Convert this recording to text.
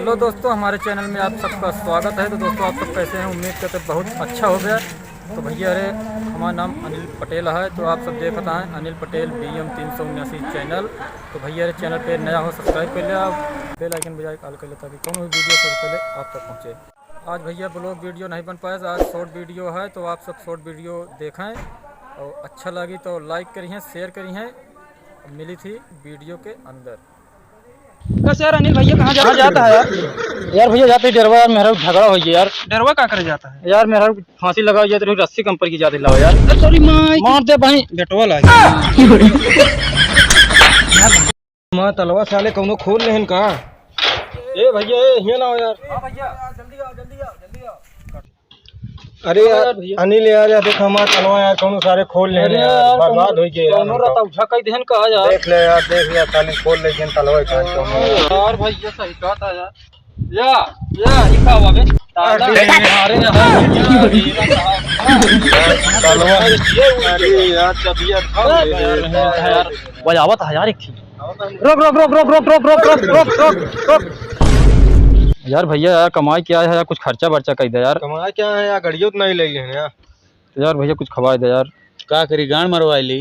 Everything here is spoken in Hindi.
हेलो दोस्तों, हमारे चैनल में आप सबका स्वागत है। तो दोस्तों आप सब कैसे हैं? उम्मीद करते बहुत अच्छा हो गया। तो भैया अरे हमारा नाम अनिल पटेल है। तो आप सब देखता हैं अनिल पटेल BM 379 चैनल। तो भैया अरे चैनल पे नया हो सब्सक्राइब कर लिया, बेल आइकन बजाय कॉल कर लेता कि कौन भी वीडियो सबसे पहले आप तक पहुँचे। आज भैया ब्लॉग वीडियो नहीं बन पाया, आज शॉर्ट वीडियो है। तो आप सब शॉर्ट वीडियो देखें और अच्छा लगी तो लाइक करिए, शेयर करिए। मिली थी वीडियो के अंदर। बस यार अनिल भैया कहाँ जाता है यार? यार भैया जाते डरवा यार, मेरा झगड़ा हो गया यार। डरवा का करे जाता है यार मेरा फांसी लगा जाए तो रस्सी कंपर की जाती लाओ यार। सॉरी मार दे भाई बेटवा ला मां तलवा साले कौनो खोल लेहन का। ए भैया ए हिया लाओ यार। हां भैया जल्दी आओ जल्दी आओ जल्दी आओ। अरे यार अनिल यार देख हमारा तलवा यार कौनो सारे खोल लेहन यार, बर्बाद हो गए यार। कौनो रहता उठा कई देहन का यार। देख ले यार, देख यार साले खोल ले जन तलवा का कौनो यार भैया सही कहता यार। या ही का हुआ बे ताला मारे तलवा। अरे यार चबिया यार बजावत है यार। एक रोक रोक रोक रोक रोक रोक रोक रोक रोक रोक रोक। यार भैया यार कमाई क्या है यार, कुछ खर्चा बर्चा कर दे यार। कमाई क्या है यार, गड़ियों तो नहीं ले हैं यार। तो यार भैया कुछ खवा दे यार। का करी गांड मरवा ली।